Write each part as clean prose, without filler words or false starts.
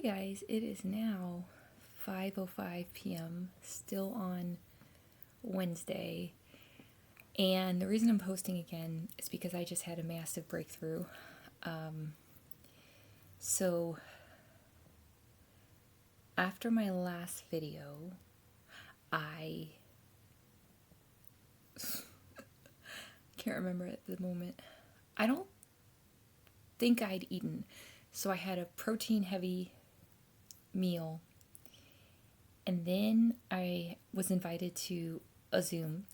guys, it is now 5:05 p.m. still on Wednesday. And the reason I'm posting again is because I just had a massive breakthrough. So after my last video, I can't remember at the moment. I don't think I'd eaten. So I had a protein heavy meal. And then I was invited to a Zoom.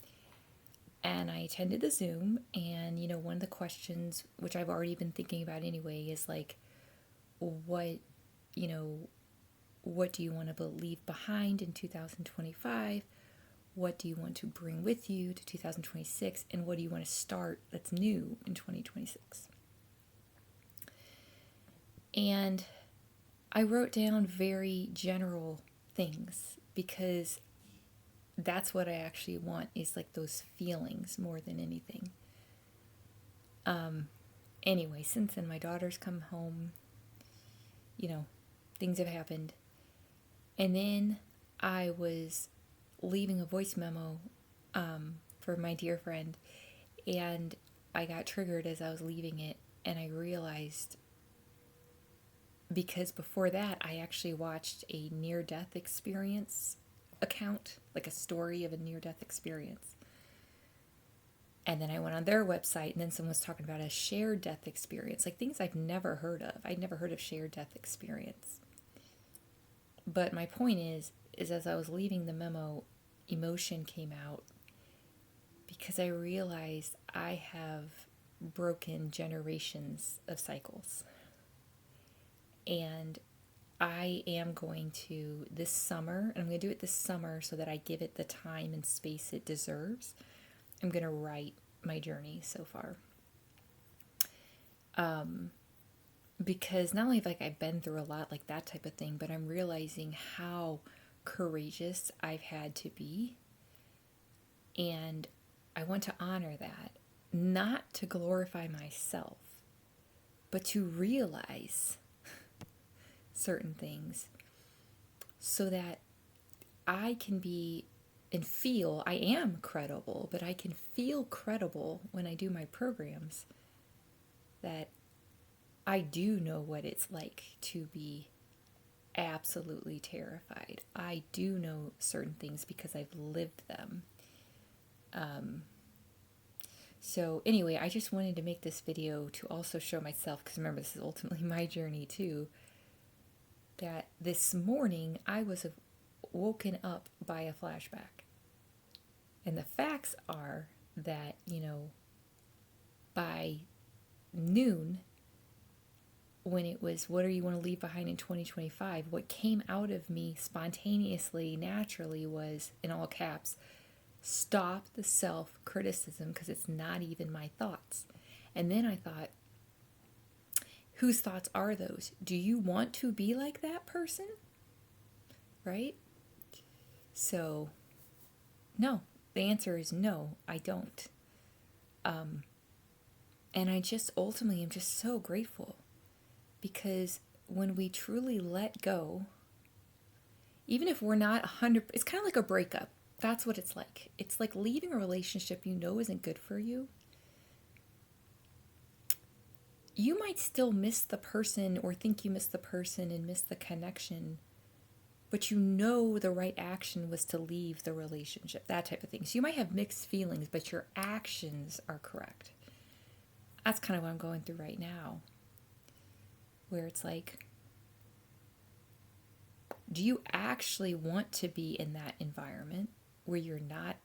And I attended the Zoom. And, one of the questions, which I've already been thinking about anyway, is like, what do you want to leave behind in 2025? What do you want to bring with you to 2026? And what do you want to start that's new in 2026? And I wrote down very general things because that's what I actually want, is like those feelings more than anything. Anyway, since then my daughter's come home, things have happened. And then I was leaving a voice memo for my dear friend, and I got triggered as I was leaving it, and I realized, because before that I actually watched a near-death experience account, like a story of a near-death experience. And then I went on their website, and then someone was talking about a shared death experience, like things I've never heard of. I'd never heard of shared death experience. But my point is as I was leaving the memo, emotion came out because I realized I have broken generations of cycles. And I am going to, this summer, and I'm going to do it this summer so that I give it the time and space it deserves. I'm going to write my journey so far. Because not only have I've been through a lot, like that type of thing, but I'm realizing how courageous I've had to be. And I want to honor that, not to glorify myself, but to realize certain things so that I can be and feel, I am credible, but I can feel credible when I do my programs, that I do know what it's like to be absolutely terrified. I do know certain things because I've lived them. So anyway, I just wanted to make this video to also show myself, because remember, this is ultimately my journey too, that this morning I was woken up by a flashback. And the facts are that, by noon, when it was, what do you want to leave behind in 2025? What came out of me spontaneously, naturally, was, in all caps, stop the self-criticism, because it's not even my thoughts. And then I thought, whose thoughts are those? Do you want to be like that person? Right? So, no. The answer is no, I don't. And I just ultimately am just so grateful, because when we truly let go, even if we're not 100%, it's kind of like a breakup. That's what it's like. It's like leaving a relationship you know isn't good for you. You might still miss the person, or think you miss the person and miss the connection, but you know the right action was to leave the relationship, that type of thing. So you might have mixed feelings, but your actions are correct. That's kind of what I'm going through right now, where it's like, do you actually want to be in that environment where you're not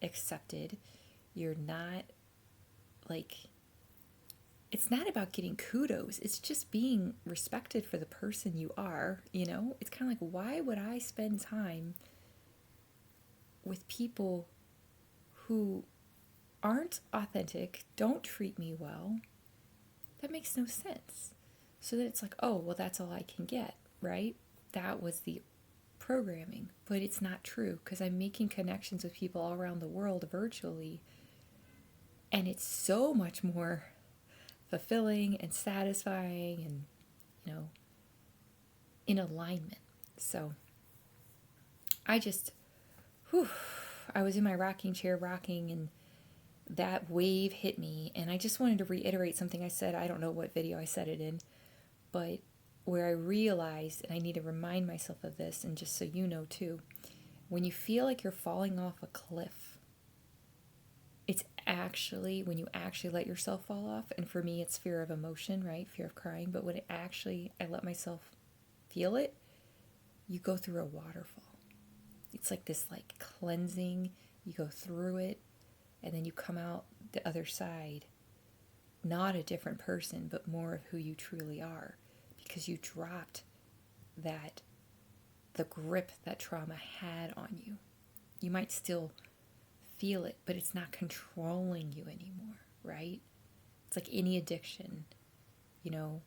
accepted? You're not, it's not about getting kudos. It's just being respected for the person you are, It's kind of like, why would I spend time with people who aren't authentic, don't treat me well? That makes no sense. So then it's like, oh, well, that's all I can get, right? That was the programming. But it's not true, because I'm making connections with people all around the world virtually. And it's so much more fulfilling and satisfying, and in alignment. So I just, whew, I was in my rocking chair rocking, and that wave hit me. And I just wanted to reiterate something I said. I don't know what video I said it in, but where I realized, and I need to remind myself of this, and just so you know too, when you feel like you're falling off a cliff, it's actually when you actually let yourself fall off. And for me, it's fear of emotion, right? Fear of crying. But when I let myself feel it, you go through a waterfall. It's like this like cleansing. You go through it, and then you come out the other side, not a different person, but more of who you truly are, because you dropped the grip that trauma had on you. You might still feel it, but it's not controlling you anymore, right? It's like any addiction, you know,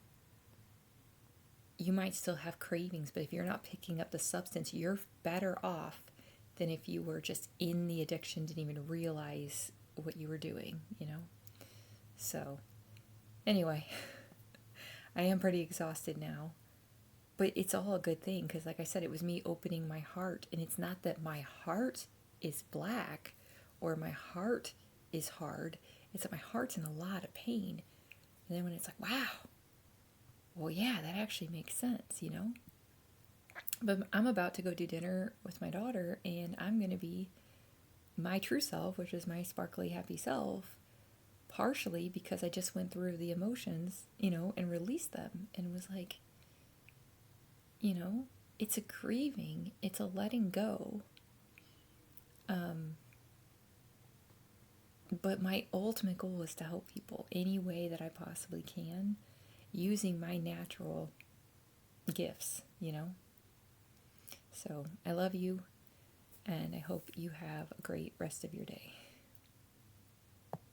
you might still have cravings, but if you're not picking up the substance, you're better off than if you were just in the addiction, didn't even realize what you were doing, you know? So, anyway, I am pretty exhausted now, but it's all a good thing because, like I said, it was me opening my heart, and it's not that my heart is black or my heart is hard, it's that my heart's in a lot of pain. And then when it's like, wow, well, yeah, that actually makes sense, you know? But I'm about to go do dinner with my daughter, and I'm going to be my true self, which is my sparkly, happy self, partially because I just went through the emotions, you know, and released them and was like, you know, it's a grieving, it's a letting go. But my ultimate goal is to help people any way that I possibly can using my natural gifts, you know? So I love you, and I hope you have a great rest of your day.